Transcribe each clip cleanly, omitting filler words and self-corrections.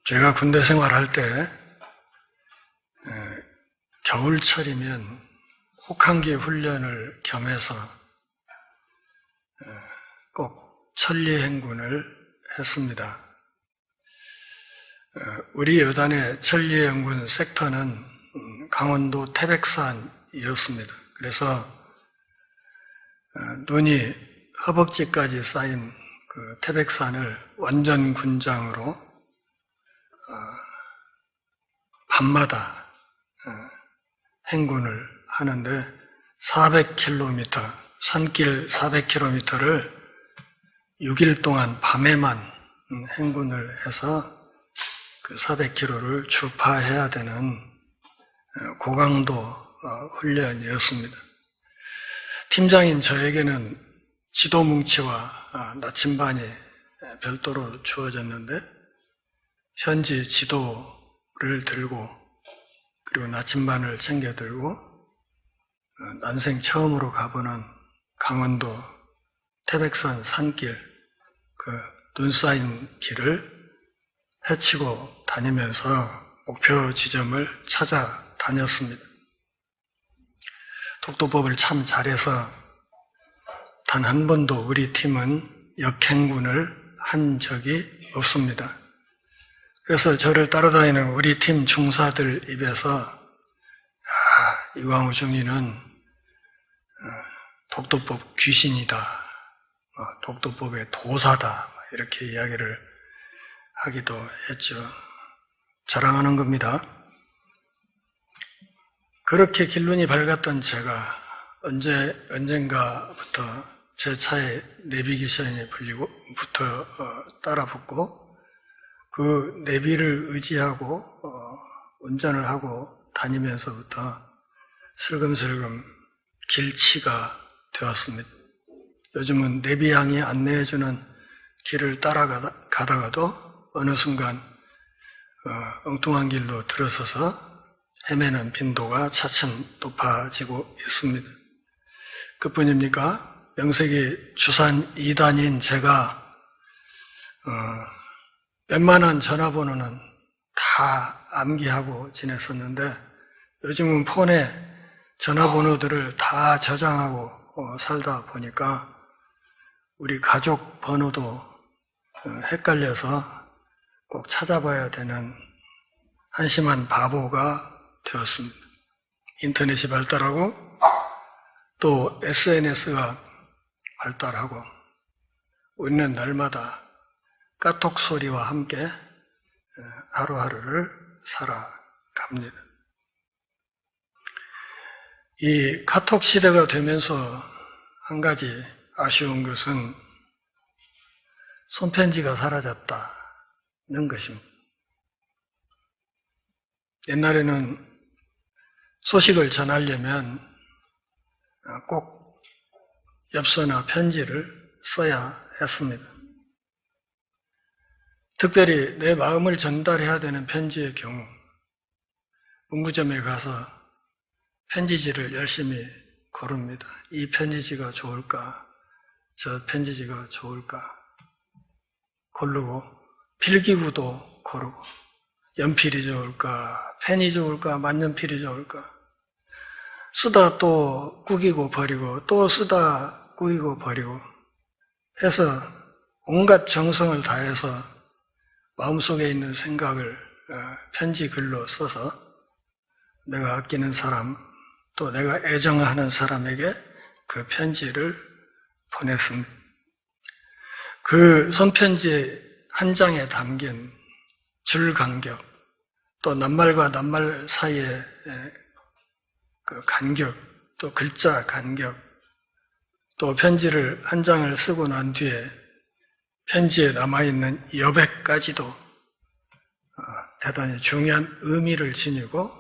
제가 군대 생활할 때 겨울철이면 혹한기 훈련을 겸해서 꼭 천리행군을 했습니다. 우리 여단의 천리행군 섹터는 강원도 태백산이었습니다. 그래서 눈이 허벅지까지 쌓인 그 태백산을 완전 군장으로 밤마다 행군을 하는데 400km, 산길 400km를 6일 동안 밤에만 행군을 해서 그 400km를 주파해야 되는 고강도 훈련이었습니다. 팀장인 저에게는 지도뭉치와 나침반이 별도로 주어졌는데 현지 지도를 들고 그리고 나침반을 챙겨 들고 난생 처음으로 가보는 강원도 태백산 산길, 그 눈 쌓인 길을 헤치고 다니면서 목표 지점을 찾아다녔습니다. 독도법을 참 잘해서 단 한 번도 우리 팀은 역행군을 한 적이 없습니다. 그래서 저를 따라다니는 우리 팀 중사들 입에서 이광우 중위는 독도법 귀신이다, 독도법의 도사다 이렇게 이야기를 하기도 했죠. 자랑하는 겁니다. 그렇게 길눈이 밝았던 제가 언젠가부터 제 차에 내비게이션이 붙어 따라 붙고 그 내비를 의지하고 운전을 하고 다니면서부터 슬금슬금 길치가 되었습니다. 요즘은 내비양이 안내해주는 길을 따라가다가도 어느 순간 엉뚱한 길로 들어서서 헤매는 빈도가 차츰 높아지고 있습니다. 그뿐입니까? 명색이 주산 2단인 제가 웬만한 전화번호는 다 암기하고 지냈었는데 요즘은 폰에 전화번호들을 다 저장하고 살다 보니까 우리 가족 번호도 헷갈려서 꼭 찾아봐야 되는 한심한 바보가 되었습니다. 인터넷이 발달하고 또 SNS가 발달하고 우리는 날마다 까톡 소리와 함께 하루하루를 살아갑니다. 이 카톡 시대가 되면서 한 가지 아쉬운 것은 손편지가 사라졌다는 것입니다. 옛날에는 소식을 전하려면 꼭 엽서나 편지를 써야 했습니다. 특별히 내 마음을 전달해야 되는 편지의 경우 문구점에 가서 편지지를 열심히 고릅니다. 이 편지지가 좋을까? 저 편지지가 좋을까? 고르고 필기구도 고르고 연필이 좋을까? 펜이 좋을까? 만년필이 좋을까? 쓰다 또 구기고 버리고 또 쓰다 구기고 버리고 해서 온갖 정성을 다해서 마음속에 있는 생각을 편지 글로 써서 내가 아끼는 사람 또 내가 애정하는 사람에게 그 편지를 보냈습니다. 그 손편지 한 장에 담긴 줄 간격 또 낱말과 낱말 사이의 그 간격 또 글자 간격 또 편지를 한 장을 쓰고 난 뒤에 편지에 남아있는 여백까지도 대단히 중요한 의미를 지니고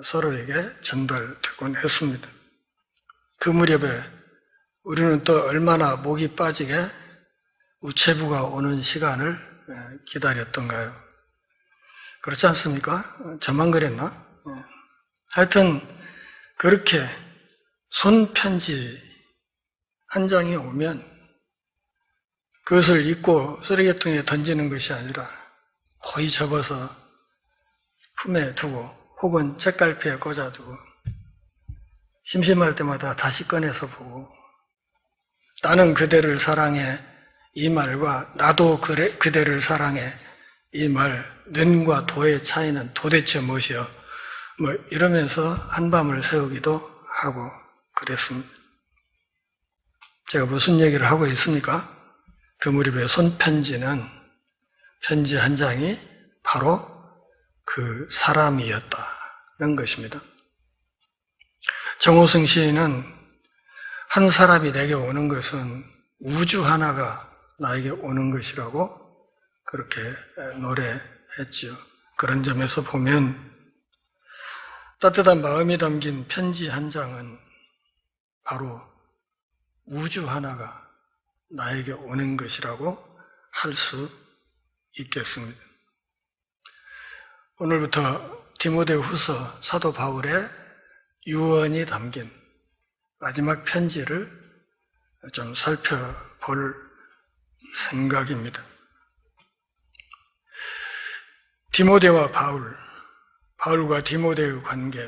서로에게 전달되곤 했습니다. 그 무렵에 우리는 또 얼마나 목이 빠지게 우체부가 오는 시간을 기다렸던가요? 그렇지 않습니까? 저만 그랬나? 하여튼 그렇게 손편지 한 장이 오면 그것을 읽고 쓰레기통에 던지는 것이 아니라 거의 접어서 품에 두고 혹은 책갈피에 꽂아두고 심심할 때마다 다시 꺼내서 보고 나는 그대를 사랑해 이 말과 나도 그대를 사랑해 이 말 는과 도의 차이는 도대체 무엇이여 이러면서 한밤을 새우기도 하고 그랬습니다. 제가 무슨 얘기를 하고 있습니까? 그 무렵의 손편지는 편지 한 장이 바로 그 사람이었다는 것입니다. 정호승 시인은 한 사람이 내게 오는 것은 우주 하나가 나에게 오는 것이라고 그렇게 노래했지요. 그런 점에서 보면 따뜻한 마음이 담긴 편지 한 장은 바로 우주 하나가 나에게 오는 것이라고 할 수 있겠습니다. 오늘부터 디모데후서 사도 바울의 유언이 담긴 마지막 편지를 좀 살펴볼 생각입니다. 디모데와 바울과 디모데의 관계,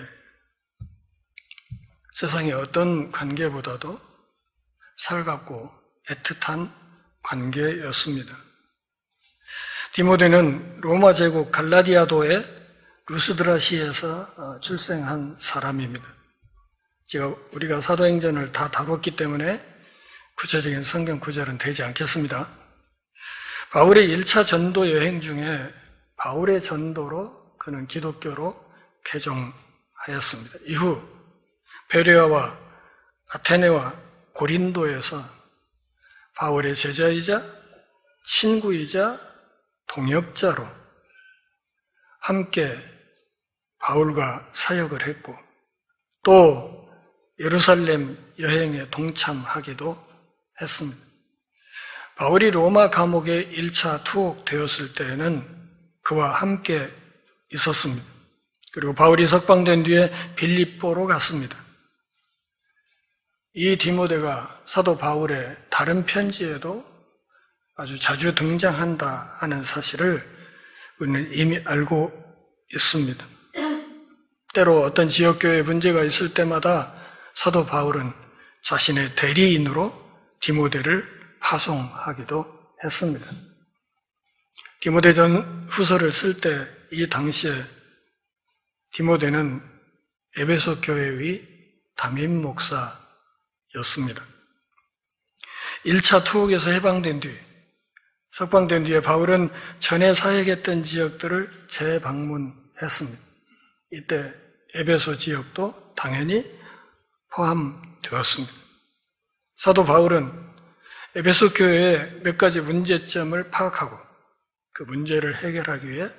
세상의 어떤 관계보다도 살갑고 애틋한 관계였습니다. 디모데는 로마 제국 갈라디아도의 루스드라시에서 출생한 사람입니다. 우리가 사도행전을 다 다뤘기 때문에 구체적인 성경 구절은 되지 않겠습니다. 바울의 1차 전도 여행 중에 바울의 전도로 그는 기독교로 개종하였습니다. 이후 베레아와 아테네와 고린도에서 바울의 제자이자 친구이자 동역자로 함께 바울과 사역을 했고 또 예루살렘 여행에 동참하기도 했습니다. 바울이 로마 감옥에 1차 투옥되었을 때에는 그와 함께 있었습니다. 그리고 바울이 석방된 뒤에 빌립보로 갔습니다. 이 디모데가 사도 바울의 다른 편지에도 아주 자주 등장한다 하는 사실을 우리는 이미 알고 있습니다. 때로 어떤 지역교회에 문제가 있을 때마다 사도 바울은 자신의 대리인으로 디모데를 파송하기도 했습니다. 디모데전 후서를 쓸 때 이 당시에 디모데는 에베소 교회의 담임 목사였습니다. 1차 투옥에서 해방된 뒤, 석방된 뒤에 바울은 전에 사역했던 지역들을 재방문했습니다. 이때 에베소 지역도 당연히 포함되었습니다. 사도 바울은 에베소 교회의 몇 가지 문제점을 파악하고 그 문제를 해결하기 위해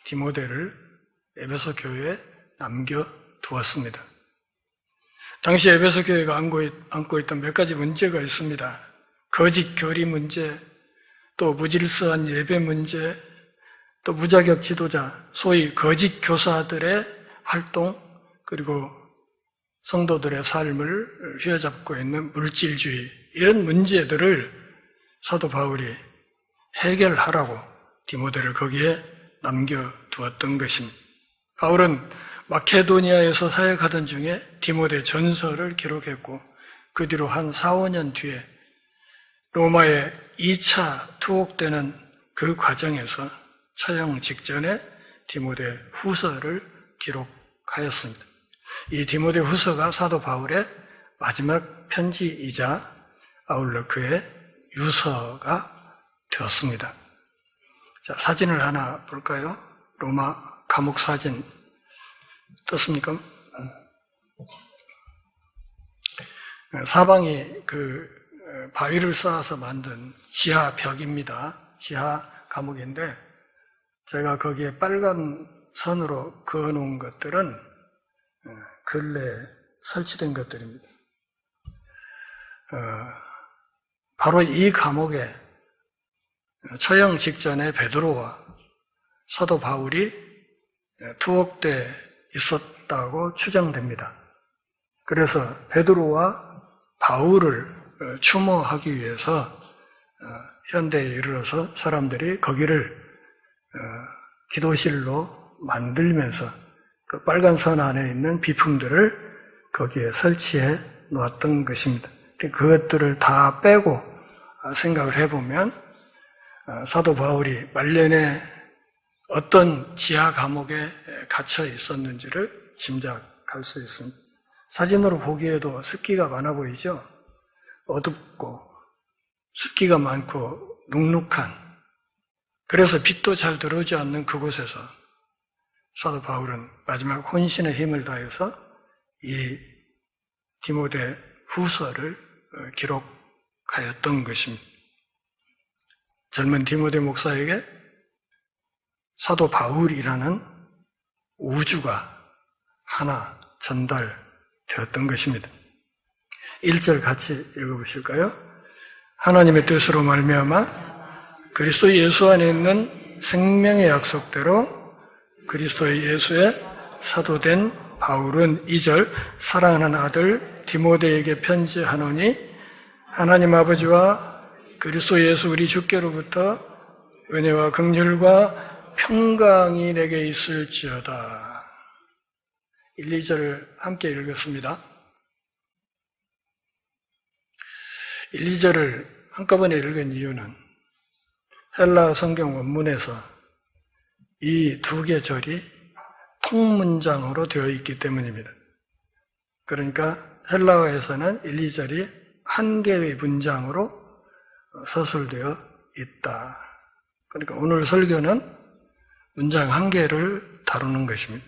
디모데를 에베소 교회에 남겨두었습니다. 당시 에베소 교회가 안고 있던 몇 가지 문제가 있습니다. 거짓 교리 문제, 또 무질서한 예배 문제, 또 무자격 지도자, 소위 거짓 교사들의 활동, 그리고 성도들의 삶을 휘어잡고 있는 물질주의, 이런 문제들을 사도 바울이 해결하라고 디모데를 거기에 남겨두었던 것입니다. 바울은 마케도니아에서 사역하던 중에 디모데 전서를 기록했고 그 뒤로 한 4, 5년 뒤에 로마에 2차 투옥되는 그 과정에서 처형 직전에 디모데 후서를 기록하였습니다. 이 디모데 후서가 사도 바울의 마지막 편지이자 아울러 그의 유서가 되었습니다. 자, 사진을 하나 볼까요? 로마 감옥 사진 떴습니까? 사방이 그 바위를 쌓아서 만든 지하 벽입니다. 지하 감옥인데 제가 거기에 빨간 선으로 그어놓은 것들은 근래 설치된 것들입니다. 바로 이 감옥에 처형 직전에 베드로와 사도 바울이 투옥돼 있었다고 추정됩니다. 그래서 베드로와 바울을 추모하기 위해서 현대에 이르러서 사람들이 거기를 기도실로 만들면서 그 빨간 선 안에 있는 비품들을 거기에 설치해 놓았던 것입니다. 그것들을 다 빼고 생각을 해보면 사도 바울이 말년에 어떤 지하 감옥에 갇혀 있었는지를 짐작할 수 있습니다. 사진으로 보기에도 습기가 많아 보이죠? 어둡고 습기가 많고 눅눅한, 그래서 빛도 잘 들어오지 않는 그곳에서 사도 바울은 마지막 혼신의 힘을 다해서 이 디모데 후서를 기록하였던 것입니다. 젊은 디모데 목사에게 사도 바울이라는 우주가 하나 전달되었던 것입니다. 1절 같이 읽어보실까요? 하나님의 뜻으로 말미암아 그리스도 예수 안에 있는 생명의 약속대로 그리스도 예수의 사도된 바울은 2절 사랑하는 아들 디모데에게 편지하노니 하나님 아버지와 그리스도 예수 우리 주께로부터 은혜와 긍휼과 평강이 내게 있을지어다. 1, 2절을 함께 읽었습니다. 1, 2절을 한꺼번에 읽은 이유는 헬라 성경 원문에서 이 두 개 절이 통문장으로 되어 있기 때문입니다. 그러니까 헬라어에서는 1, 2절이 한 개의 문장으로 서술되어 있다. 그러니까 오늘 설교는 문장 한 개를 다루는 것입니다.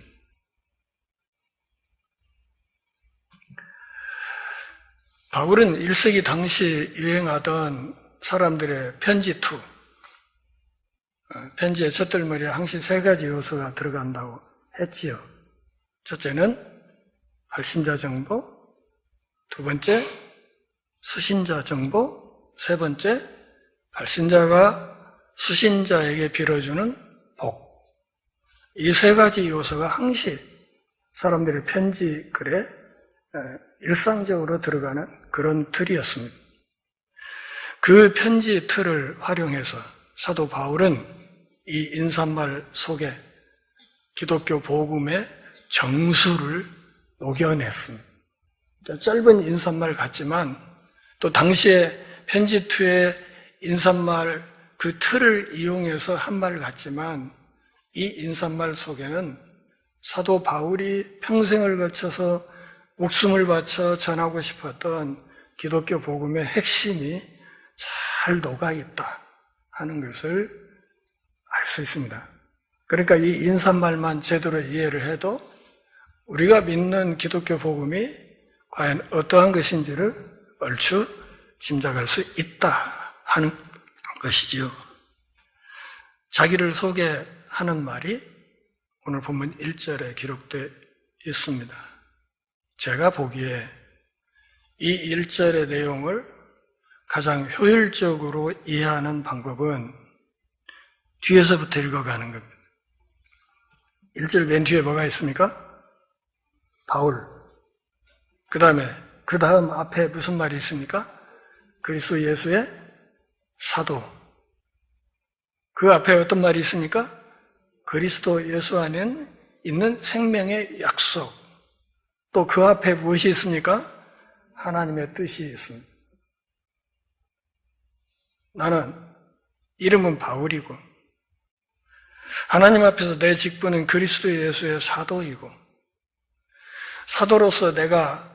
바울은 1세기 당시 유행하던 사람들의 편지2, 편지의 첫들머리에 항시 3가지 요소가 들어간다고 했지요. 첫째는 발신자 정보, 두 번째 수신자 정보, 세 번째 발신자가 수신자에게 빌어주는 복. 이 3가지 요소가 항시 사람들의 편지 글에 일상적으로 들어가는 그런 틀이었습니다. 그 편지 틀을 활용해서 사도 바울은 이 인사말 속에 기독교 복음의 정수를 녹여냈습니다. 짧은 인사말 같지만 또 당시에 편지2의 인사말 그 틀을 이용해서 한 말 같지만 이 인사말 속에는 사도 바울이 평생을 거쳐서 목숨을 바쳐 전하고 싶었던 기독교 복음의 핵심이 잘 녹아있다 하는 것을 알 수 있습니다. 그러니까 이 인사말만 제대로 이해를 해도 우리가 믿는 기독교 복음이 과연 어떠한 것인지를 얼추 짐작할 수 있다 하는 것이지요. 자기를 소개하는 말이 오늘 본문 1절에 기록되어 있습니다. 제가 보기에 이 1절의 내용을 가장 효율적으로 이해하는 방법은 뒤에서부터 읽어가는 겁니다. 1절 맨 뒤에 뭐가 있습니까? 바울. 그 다음 앞에 무슨 말이 있습니까? 그리스도 예수의 사도. 그 앞에 어떤 말이 있습니까? 그리스도 예수 안에 있는 생명의 약속. 또 그 앞에 무엇이 있습니까? 하나님의 뜻이 있습니다. 나는 이름은 바울이고 하나님 앞에서 내 직분은 그리스도 예수의 사도이고 사도로서 내가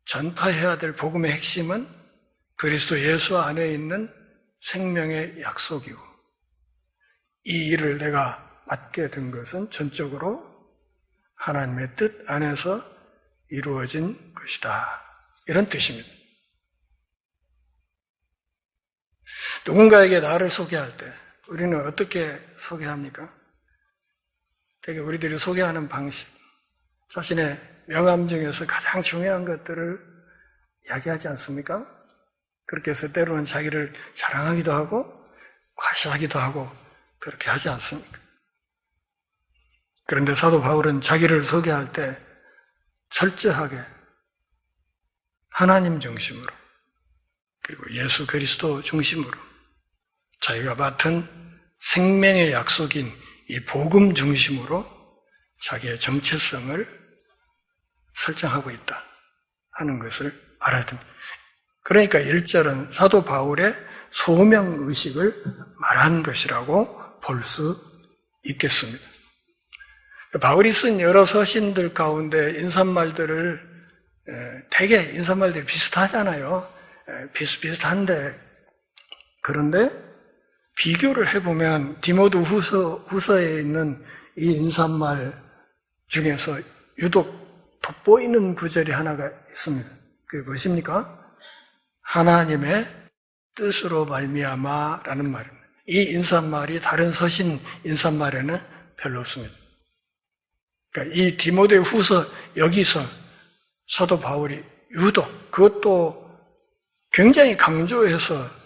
전파해야 될 복음의 핵심은 그리스도 예수 안에 있는 생명의 약속이고 이 일을 내가 맡게 된 것은 전적으로 하나님의 뜻 안에서 이루어진 것이다. 이런 뜻입니다. 누군가에게 나를 소개할 때 우리는 어떻게 소개합니까? 되게 우리들이 소개하는 방식, 자신의 명함 중에서 가장 중요한 것들을 이야기하지 않습니까? 그렇게 해서 때로는 자기를 자랑하기도 하고 과시하기도 하고 그렇게 하지 않습니까? 그런데 사도 바울은 자기를 소개할 때 철저하게 하나님 중심으로 그리고 예수 그리스도 중심으로 자기가 맡은 생명의 약속인 이 복음 중심으로 자기의 정체성을 설정하고 있다 하는 것을 알아야 됩니다. 그러니까 1절은 사도 바울의 소명의식을 말한 것이라고 볼 수 있겠습니다. 바울이 쓴 여러 서신들 가운데 인사말들을 되게 인사말들이 비슷하잖아요. 비슷한데 그런데 비교를 해보면 디모데 후서에 있는 이 인사말 중에서 유독 돋보이는 구절이 하나가 있습니다. 그게 무엇입니까? 하나님의 뜻으로 말미암아라는 말입니다. 이 인사말이 다른 서신 인사말에는 별로 없습니다. 그러니까 이 디모데 후서 여기서 사도 바울이 유독 그것도 굉장히 강조해서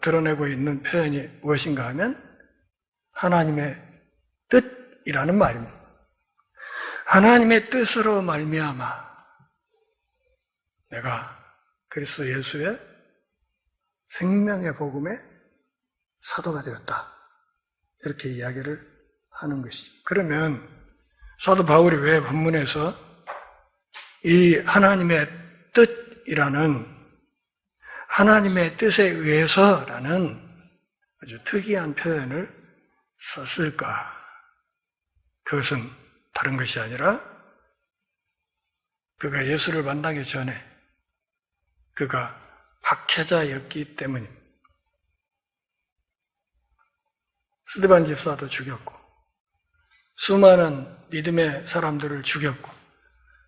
드러내고 있는 표현이 무엇인가 하면 하나님의 뜻이라는 말입니다. 하나님의 뜻으로 말미암아 내가 그리스도 예수의 생명의 복음의 사도가 되었다. 이렇게 이야기를 하는 것이죠. 그러면 사도 바울이 왜 본문에서 이 하나님의 뜻이라는 하나님의 뜻에 의해서라는 아주 특이한 표현을 썼을까? 그것은 다른 것이 아니라 그가 예수를 만나기 전에 그가 박해자였기 때문입니다. 스데반 집사도 죽였고 수많은 믿음의 사람들을 죽였고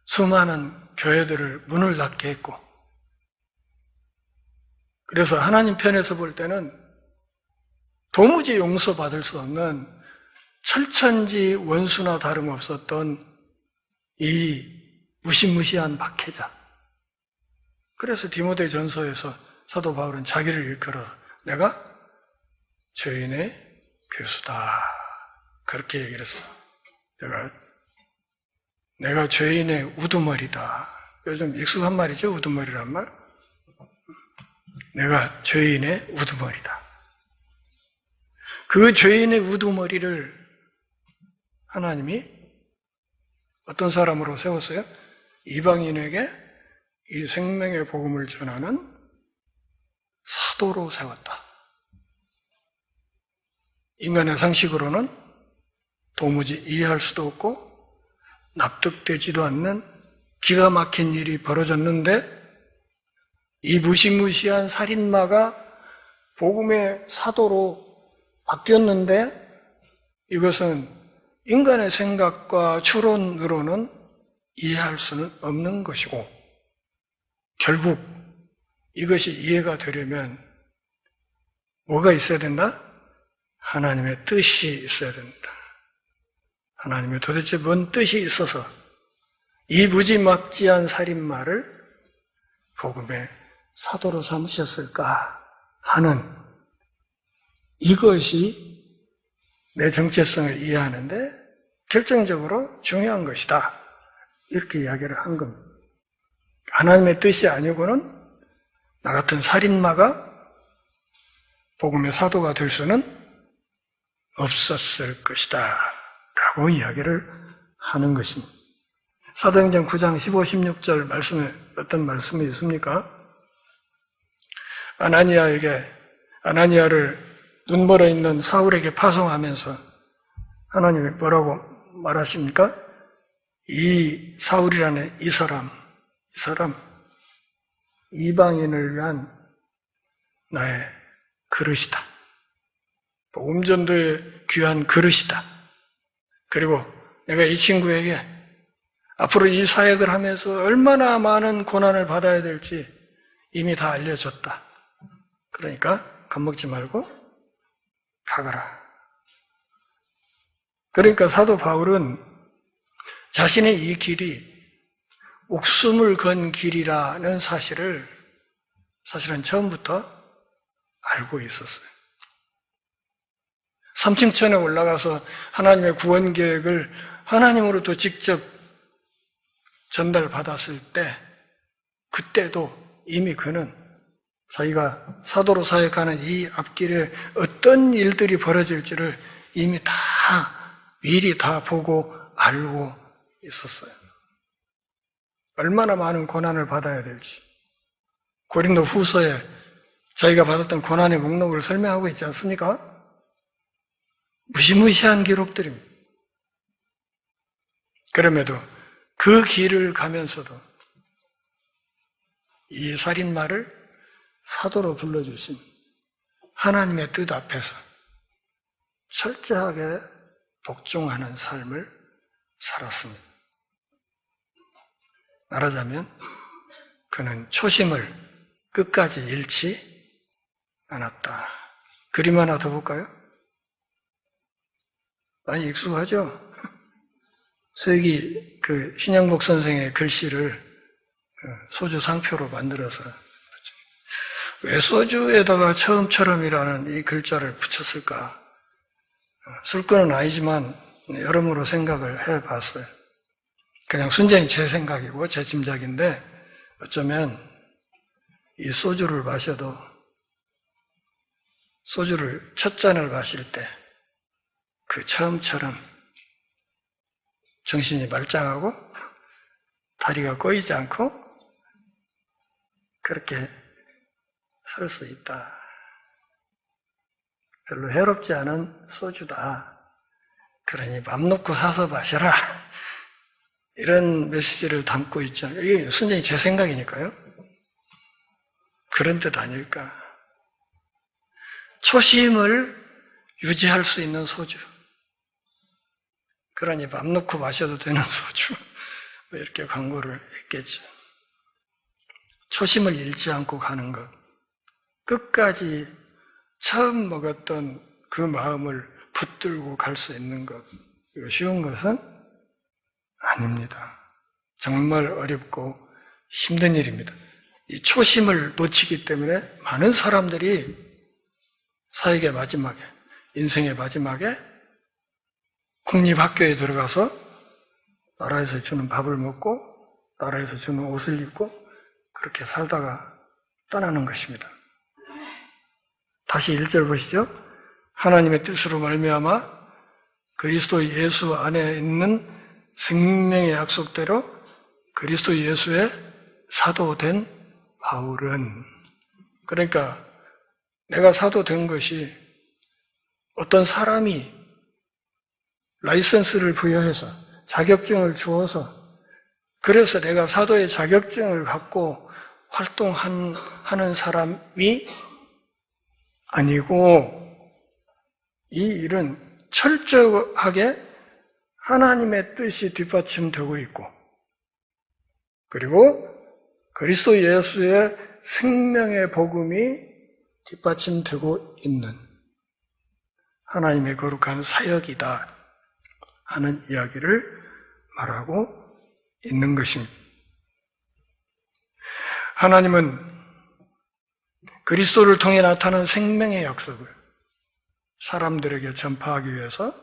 수많은 교회들을 문을 닫게 했고 그래서 하나님 편에서 볼 때는 도무지 용서받을 수 없는 철천지 원수나 다름없었던 이 무시무시한 박해자. 그래서 디모데 전서에서 사도 바울은 자기를 일컬어 내가 죄인의 괴수다. 그렇게 얘기를 했어요. 내가 죄인의 우두머리다. 요즘 익숙한 말이죠, 우두머리란 말. 내가 죄인의 우두머리다. 그 죄인의 우두머리를 하나님이 어떤 사람으로 세웠어요? 이방인에게 이 생명의 복음을 전하는 사도로 세웠다. 인간의 상식으로는 도무지 이해할 수도 없고 납득되지도 않는 기가 막힌 일이 벌어졌는데 이 무시무시한 살인마가 복음의 사도로 바뀌었는데 이것은 인간의 생각과 추론으로는 이해할 수는 없는 것이고 결국 이것이 이해가 되려면 뭐가 있어야 된다? 하나님의 뜻이 있어야 된다. 하나님의 도대체 뭔 뜻이 있어서 이 무지막지한 살인마를 복음의 사도로 삼으셨을까 하는 이것이 내 정체성을 이해하는데 결정적으로 중요한 것이다. 이렇게 이야기를 한 겁니다. 하나님의 뜻이 아니고는 나 같은 살인마가 복음의 사도가 될 수는 없었을 것이다. 라고 이야기를 하는 것입니다. 사도행전 9장 15, 16절 말씀에 어떤 말씀이 있습니까? 아나니아를 눈멀어 있는 사울에게 파송하면서 하나님이 뭐라고 말하십니까? 이 사울이라는 이 사람 이방인을 위한 나의 그릇이다. 복음전도의 귀한 그릇이다. 그리고 내가 이 친구에게 앞으로 이 사역을 하면서 얼마나 많은 고난을 받아야 될지 이미 다 알려졌다. 그러니까 겁먹지 말고 가거라. 그러니까 사도 바울은 자신의 이 길이 목숨을 건 길이라는 사실은 처음부터 알고 있었어요. 3층천에 올라가서 하나님의 구원 계획을 하나님으로부터 직접 전달받았을 때 그때도 이미 그는 자기가 사도로 사역하는 이 앞길에 어떤 일들이 벌어질지를 이미 다 미리 다 보고 알고 있었어요. 얼마나 많은 고난을 받아야 될지. 고린도 후서에 자기가 받았던 고난의 목록을 설명하고 있지 않습니까? 무시무시한 기록들입니다. 그럼에도 그 길을 가면서도 이 살인마를 사도로 불러주신 하나님의 뜻 앞에서 철저하게 복종하는 삶을 살았습니다. 말하자면 그는 초심을 끝까지 잃지 않았다. 그림 하나 더 볼까요? 많이 익숙하죠? 서기 신영복 선생의 글씨를 소주 상표로 만들어서 왜 소주에다가 처음처럼이라는 이 글자를 붙였을까? 쓸 거는 아니지만 여러모로 생각을 해봤어요. 그냥 순전히 제 생각이고 제 짐작인데 어쩌면 이 소주를 마셔도 소주를 첫 잔을 마실 때 그 처음처럼 정신이 말짱하고 다리가 꼬이지 않고 그렇게 설 수 있다. 별로 해롭지 않은 소주다. 그러니 맘 놓고 사서 마셔라. 이런 메시지를 담고 있잖아요. 이게 순전히 제 생각이니까요. 그런 뜻 아닐까. 초심을 유지할 수 있는 소주. 그러니 맘 놓고 마셔도 되는 소주. 이렇게 광고를 했겠죠. 초심을 잃지 않고 가는 것. 끝까지 처음 먹었던 그 마음을 붙들고 갈 수 있는 것. 이거 쉬운 것은 아닙니다. 정말 어렵고 힘든 일입니다. 이 초심을 놓치기 때문에 많은 사람들이 사역의 마지막에, 인생의 마지막에 국립학교에 들어가서 나라에서 주는 밥을 먹고 나라에서 주는 옷을 입고 그렇게 살다가 떠나는 것입니다. 다시 1절 보시죠. 하나님의 뜻으로 말미암아 그리스도 예수 안에 있는 생명의 약속대로 그리스도 예수의 사도된 바울은, 그러니까 내가 사도된 것이 어떤 사람이 라이선스를 부여해서 자격증을 주어서 그래서 내가 사도의 자격증을 갖고 활동하는 사람이 아니고 이 일은 철저하게 하나님의 뜻이 뒷받침되고 있고 그리고 그리스도 예수의 생명의 복음이 뒷받침되고 있는 하나님의 거룩한 사역이다 하는 이야기를 말하고 있는 것입니다. 하나님은 그리스도를 통해 나타난 생명의 약속을 사람들에게 전파하기 위해서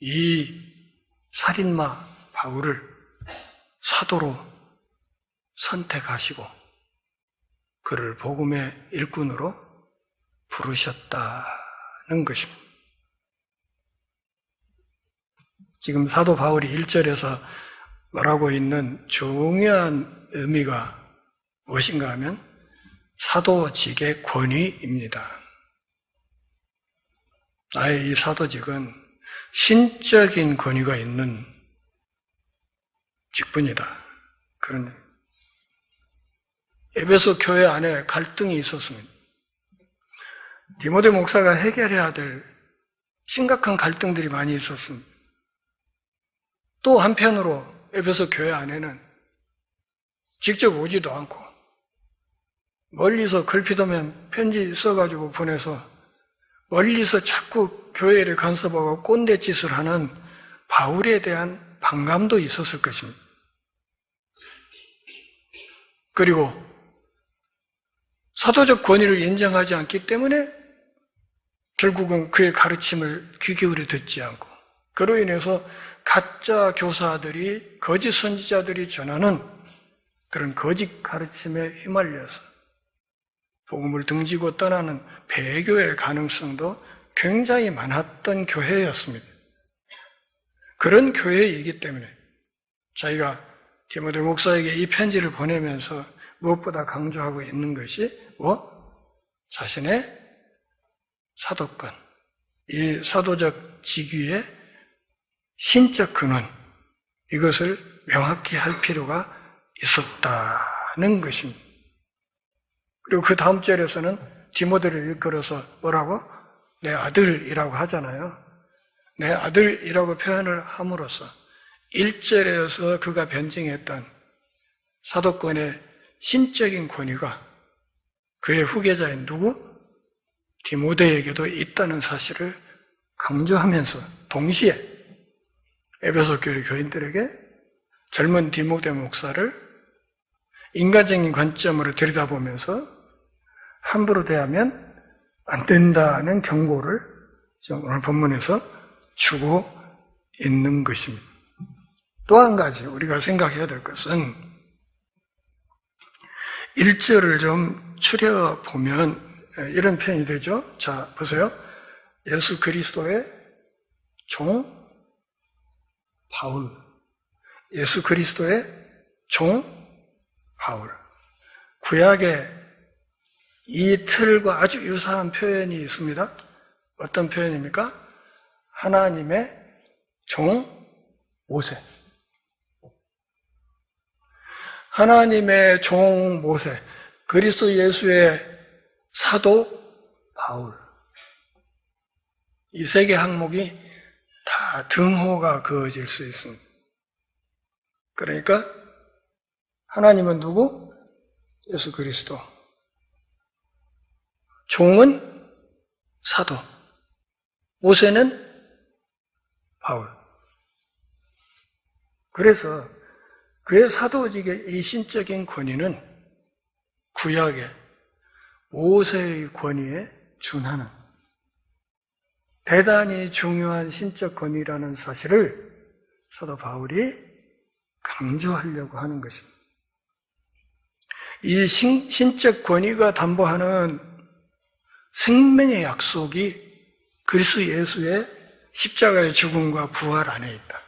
이 살인마 바울을 사도로 선택하시고 그를 복음의 일꾼으로 부르셨다는 것입니다. 지금 사도 바울이 1절에서 말하고 있는 중요한 의미가 무엇인가 하면 사도직의 권위입니다. 나의 이 사도직은 신적인 권위가 있는 직분이다. 그런 에베소 교회 안에 갈등이 있었습니다. 디모데 목사가 해결해야 될 심각한 갈등들이 많이 있었습니다. 또 한편으로 에베소 교회 안에는 직접 오지도 않고 멀리서 걸핏하면 편지 써가지고 보내서 멀리서 자꾸 교회를 간섭하고 꼰대짓을 하는 바울에 대한 반감도 있었을 것입니다. 그리고 사도적 권위를 인정하지 않기 때문에 결국은 그의 가르침을 귀 기울여 듣지 않고 그로 인해서 가짜 교사들이 거짓 선지자들이 전하는 그런 거짓 가르침에 휘말려서 복음을 등지고 떠나는 배교의 가능성도 굉장히 많았던 교회였습니다. 그런 교회이기 때문에 자기가 디모데 목사에게 이 편지를 보내면서 무엇보다 강조하고 있는 것이 자신의 사도권, 이 사도적 직위의 신적 근원, 이것을 명확히 할 필요가 있었다는 것입니다. 그리고 그 다음 절에서는 디모데를 일컬어서 뭐라고? 내 아들이라고 하잖아요. 내 아들이라고 표현을 함으로써 1절에서 그가 변증했던 사도권의 신적인 권위가 그의 후계자인 누구? 디모데에게도 있다는 사실을 강조하면서 동시에 에베소 교회 교인들에게 젊은 디모데 목사를 인간적인 관점으로 들여다보면서 함부로 대하면 안 된다는 경고를 오늘 본문에서 주고 있는 것입니다. 또 한 가지 우리가 생각해야 될 것은 1절을 좀 추려보면 이런 표현이 되죠. 자, 보세요. 예수 그리스도의 종 바울. 예수 그리스도의 종 바울. 구약에 이 틀과 아주 유사한 표현이 있습니다. 어떤 표현입니까? 하나님의 종 모세. 하나님의 종 모세. 그리스도 예수의 사도 바울. 이 세 개 항목이 다 등호가 그어질 수 있습니다. 그러니까 하나님은 누구? 예수 그리스도. 종은 사도. 모세는 바울. 그래서 그의 사도직의 이 신적인 권위는 구약의 모세의 권위에 준하는 대단히 중요한 신적 권위라는 사실을 사도 바울이 강조하려고 하는 것입니다. 이 신적 권위가 담보하는 생명의 약속이 그리스도 예수의 십자가의 죽음과 부활 안에 있다.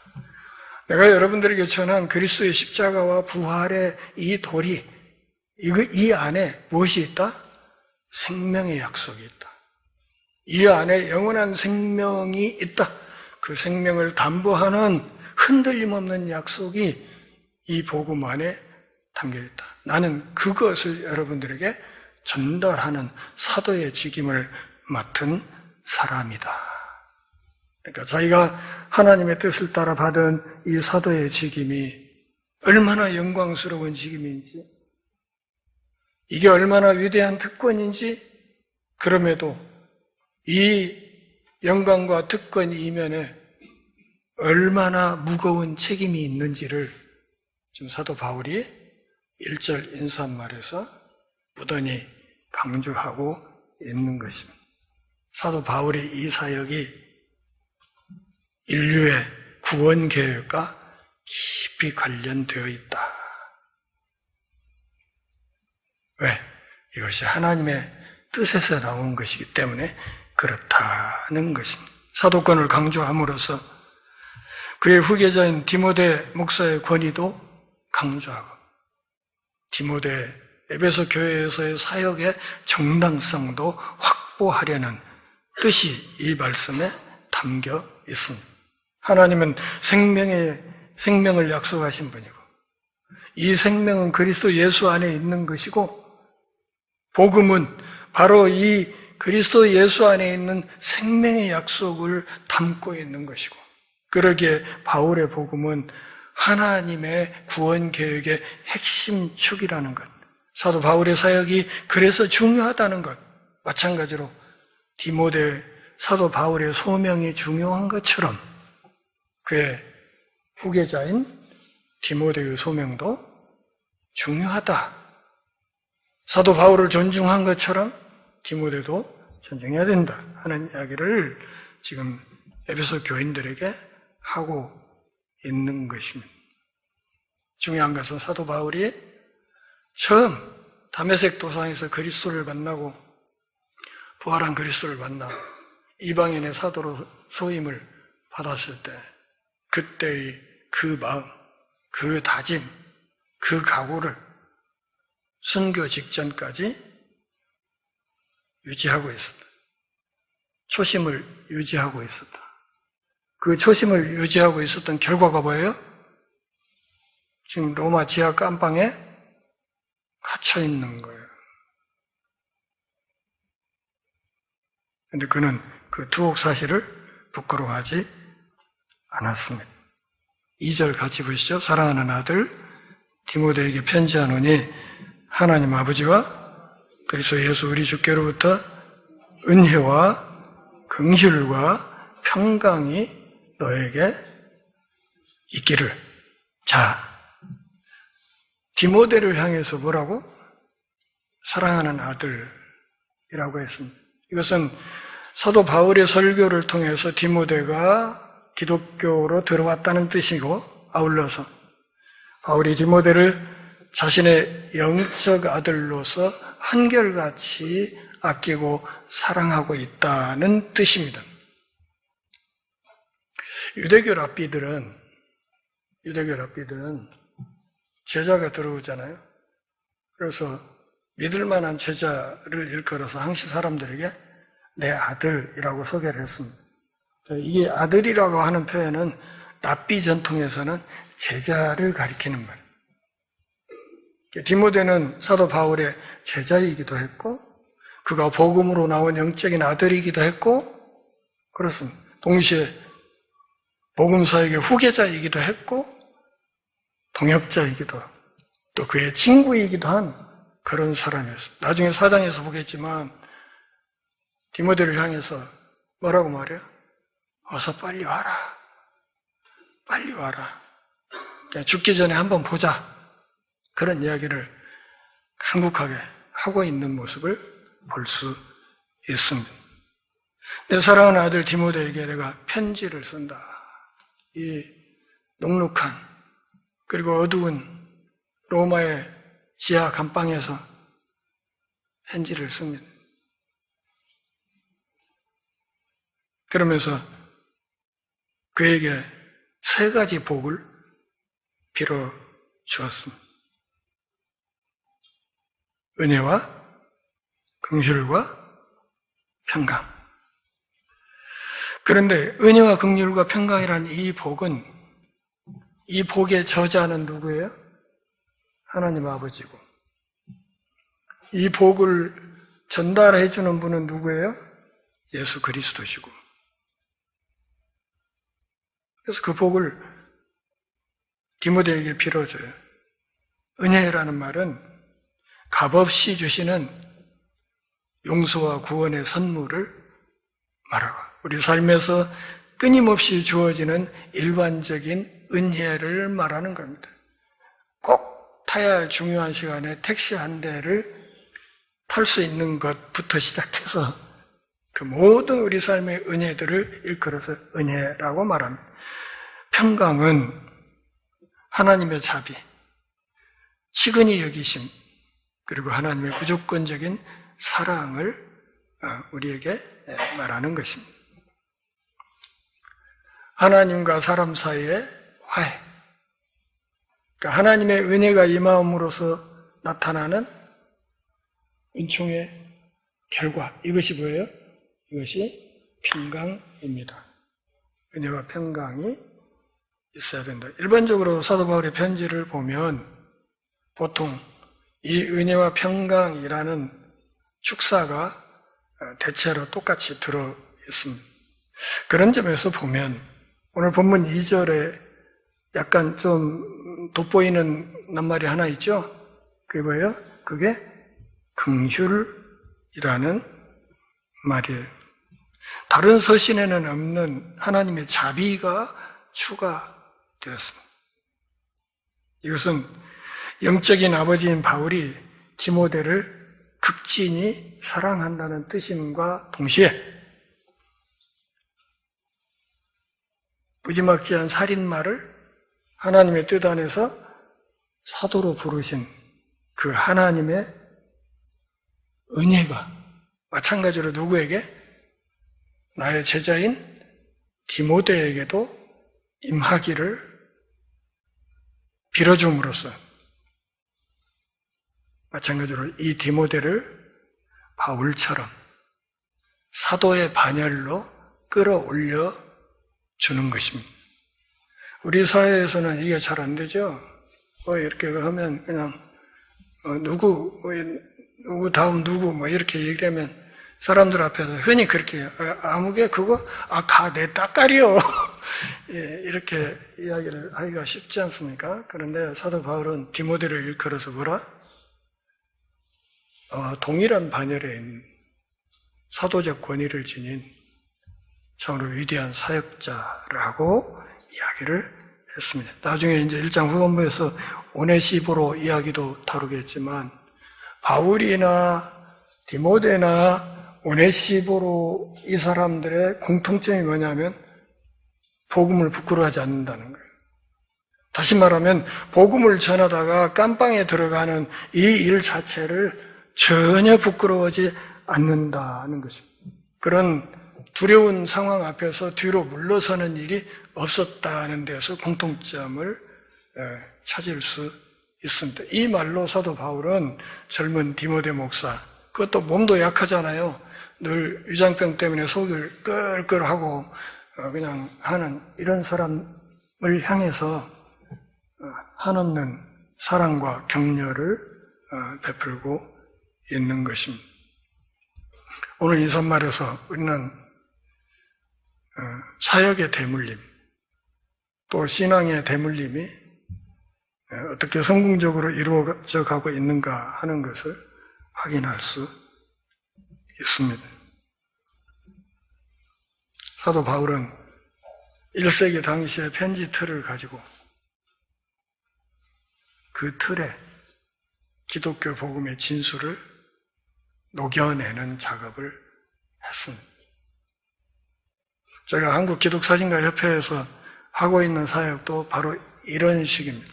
내가 여러분들에게 전한 그리스도의 십자가와 부활의 이 도리, 이 안에 무엇이 있다? 생명의 약속이 있다. 이 안에 영원한 생명이 있다. 그 생명을 담보하는 흔들림 없는 약속이 이 복음 안에 담겨 있다. 나는 그것을 여러분들에게 전달하는 사도의 직임을 맡은 사람이다. 그러니까 자기가 하나님의 뜻을 따라 받은 이 사도의 직임이 얼마나 영광스러운 직임인지, 이게 얼마나 위대한 특권인지, 그럼에도 이 영광과 특권 이면에 얼마나 무거운 책임이 있는지를 지금 사도 바울이 1절 인사말에서 무던히 강조하고 있는 것입니다. 사도 바울의 이 사역이 인류의 구원 계획과 깊이 관련되어 있다. 왜? 이것이 하나님의 뜻에서 나온 것이기 때문에 그렇다는 것입니다. 사도권을 강조함으로써 그의 후계자인 디모데 목사의 권위도 강조하고 디모데 에베소 교회에서의 사역의 정당성도 확보하려는 뜻이 이 말씀에 담겨 있습니다. 하나님은 생명을 약속하신 분이고 이 생명은 그리스도 예수 안에 있는 것이고 복음은 바로 이 그리스도 예수 안에 있는 생명의 약속을 담고 있는 것이고 그러기에 바울의 복음은 하나님의 구원 계획의 핵심 축이라는 것, 사도 바울의 사역이 그래서 중요하다는 것, 마찬가지로 디모데 사도 바울의 소명이 중요한 것처럼 그의 후계자인 디모데의 소명도 중요하다. 사도 바울을 존중한 것처럼 디모데도 존중해야 된다 하는 이야기를 지금 에베소 교인들에게 하고 있는 것입니다. 중요한 것은 사도 바울이 처음 다메섹 도상에서 그리스도를 만나고 부활한 그리스도를 만나 이방인의 사도로 소임을 받았을 때 그때의 그 마음, 그 다짐, 그 각오를 순교 직전까지 유지하고 있었다. 초심을 유지하고 있었다. 그 초심을 유지하고 있었던 결과가 뭐예요? 지금 로마 지하 깜방에 갇혀 있는 거예요. 근데 그는 그 투옥 사실을 부끄러워하지 않았습니다. 2절 같이 보시죠. 사랑하는 아들 디모데에게 편지하노니 하나님 아버지와 그리스도 예수 우리 주께로부터 은혜와 긍휼과 평강이 너에게 있기를. 자, 디모데를 향해서 뭐라고? 사랑하는 아들이라고 했습니다. 이것은 사도 바울의 설교를 통해서 디모데가 기독교로 들어왔다는 뜻이고, 아울러서 바울이 디모데를 자신의 영적 아들로서 한결같이 아끼고 사랑하고 있다는 뜻입니다. 유대교 랍비들은 제자가 들어오잖아요. 그래서 믿을 만한 제자를 일컬어서 항시 사람들에게 내 아들이라고 소개를 했습니다. 이게 아들이라고 하는 표현은 랍비 전통에서는 제자를 가리키는 말이에요. 디모데는 사도 바울의 제자이기도 했고 그가 복음으로 나온 영적인 아들이기도 했고 그렇습니다. 동시에 복음사에게 후계자이기도 했고 동역자이기도 또 그의 친구이기도 한 그런 사람이었어요. 나중에 4장에서 보겠지만 디모데를 향해서 뭐라고 말해요? 어서 빨리 와라. 빨리 와라. 그냥 죽기 전에 한번 보자. 그런 이야기를 간곡하게 하고 있는 모습을 볼 수 있습니다. 내 사랑하는 아들 디모데에게 내가 편지를 쓴다. 이 눅눅한 그리고 어두운 로마의 지하 감방에서 편지를 씁니다. 그러면서 그에게 3가지 복을 빌어 주었습니다. 은혜와 긍휼과 평강. 그런데 은혜와 긍휼과 평강이라는 이 복은 이 복의 저자는 누구예요? 하나님 아버지고 이 복을 전달해 주는 분은 누구예요? 예수 그리스도시고 그래서 그 복을 디모데에게 빌어줘요. 은혜라는 말은 값없이 주시는 용서와 구원의 선물을 말하고 우리 삶에서 끊임없이 주어지는 일반적인 은혜를 말하는 겁니다. 꼭 타야 할 중요한 시간에 택시 한 대를 탈 수 있는 것부터 시작해서 그 모든 우리 삶의 은혜들을 일컬어서 은혜라고 말합니다. 평강은 하나님의 자비, 시근히 여기심, 그리고 하나님의 무조건적인 사랑을 우리에게 말하는 것입니다. 하나님과 사람 사이의 화해. 그러니까 하나님의 은혜가 임함으로써 나타나는 은총의 결과. 이것이 뭐예요? 이것이 평강입니다. 은혜와 평강이 있어야 된다. 일반적으로 사도 바울의 편지를 보면 보통 이 은혜와 평강이라는 축사가 대체로 똑같이 들어 있습니다. 그런 점에서 보면 오늘 본문 2절에 약간 좀 돋보이는 낱말이 하나 있죠? 그게 뭐예요? 그게 긍휼이라는 말이에요. 다른 서신에는 없는 하나님의 자비가 추가되었습니다. 이것은 영적인 아버지인 바울이 디모데를 극진히 사랑한다는 뜻임과 동시에 무지막지한 살인마를 하나님의 뜻 안에서 사도로 부르신 그 하나님의 은혜가 마찬가지로 누구에게? 나의 제자인 디모데에게도 임하기를 빌어줌으로써 마찬가지로 이 디모데를 바울처럼 사도의 반열로 끌어올려 주는 것입니다. 우리 사회에서는 이게 잘 안 되죠? 이렇게 하면 그냥 누구 다음 누구 이렇게 얘기하면 사람들 앞에서 흔히 그렇게 해요. 아무개 그거 내 따까리요. 예, 이렇게 이야기를 하기가 쉽지 않습니까? 그런데 사도 바울은 디모데를 일컬어서 뭐라? 동일한 반열에 있는 사도적 권위를 지닌 참으로 위대한 사역자라고 이야기를 했습니다. 나중에 이제 1장 후반부에서 오네시보로 이야기도 다루겠지만 바울이나 디모데나 오네시보로 이 사람들의 공통점이 뭐냐면 복음을 부끄러워하지 않는다는 거예요. 다시 말하면 복음을 전하다가 깜빵에 들어가는 이 일 자체를 전혀 부끄러워하지 않는다는 것입니다. 그런 두려운 상황 앞에서 뒤로 물러서는 일이 없었다는 데서 공통점을 찾을 수 있습니다. 이 말로 사도 바울은 젊은 디모데 목사, 그것도 몸도 약하잖아요. 늘 위장병 때문에 속을 끌끌하고 그냥 하는 이런 사람을 향해서 한없는 사랑과 격려를 베풀고 있는 것입니다. 오늘 인사말에서 우리는 사역의 대물림, 또 신앙의 대물림이 어떻게 성공적으로 이루어져 가고 있는가 하는 것을 확인할 수 있습니다. 사도 바울은 1세기 당시의 편지 틀을 가지고 그 틀에 기독교 복음의 진수를 녹여내는 작업을 했습니다. 제가 한국 기독사진가협회에서 하고 있는 사역도 바로 이런 식입니다.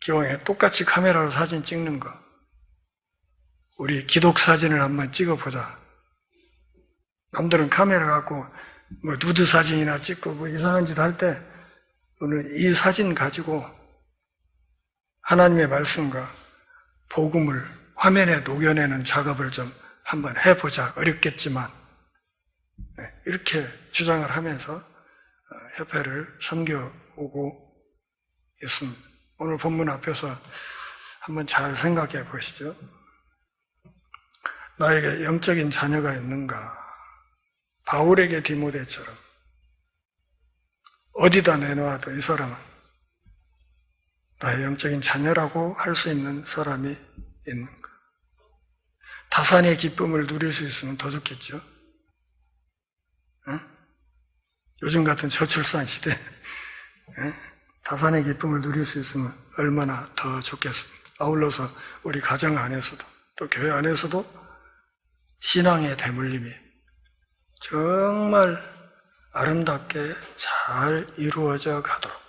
기왕에 똑같이 카메라로 사진 찍는 거, 우리 기독사진을 한번 찍어보자. 남들은 카메라 갖고 누드 사진이나 찍고 이상한 짓 할 때 오늘 이 사진 가지고 하나님의 말씀과 복음을 화면에 녹여내는 작업을 좀 한번 해보자. 어렵겠지만 이렇게 주장을 하면서 협회를 섬겨오고 있습니다. 오늘 본문 앞에서 한번 잘 생각해 보시죠. 나에게 영적인 자녀가 있는가? 바울에게 디모데처럼 어디다 내놓아도 이 사람은 나의 영적인 자녀라고 할 수 있는 사람이 있는가? 다산의 기쁨을 누릴 수 있으면 더 좋겠죠? 요즘 같은 저출산 시대 다산의 기쁨을 누릴 수 있으면 얼마나 더 좋겠습니까? 아울러서 우리 가정 안에서도 또 교회 안에서도 신앙의 대물림이 정말 아름답게 잘 이루어져 가도록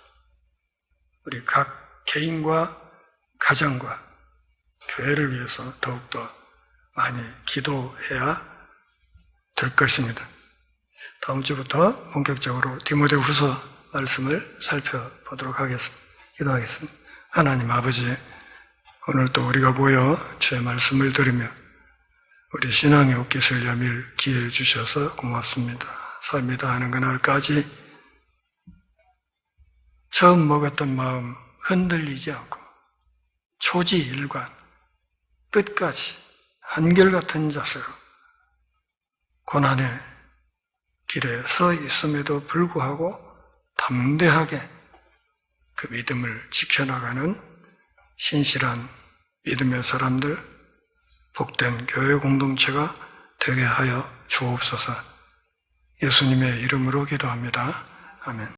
우리 각 개인과 가정과 교회를 위해서 더욱더 많이 기도해야 될 것입니다. 다음 주부터 본격적으로 디모데 후서 말씀을 살펴보도록 하겠습니다. 기도하겠습니다. 하나님 아버지, 오늘 또 우리가 모여 주의 말씀을 들으며 우리 신앙의 옷깃을 여밀 기회 주셔서 고맙습니다. 삶이 다하는 그날까지 처음 먹었던 마음 흔들리지 않고 초지일관 끝까지 한결같은 자세로 고난의 길에 서 있음에도 불구하고 담대하게 그 믿음을 지켜나가는 신실한 믿음의 사람들, 복된 교회 공동체가 되게 하여 주옵소서. 예수님의 이름으로 기도합니다. 아멘.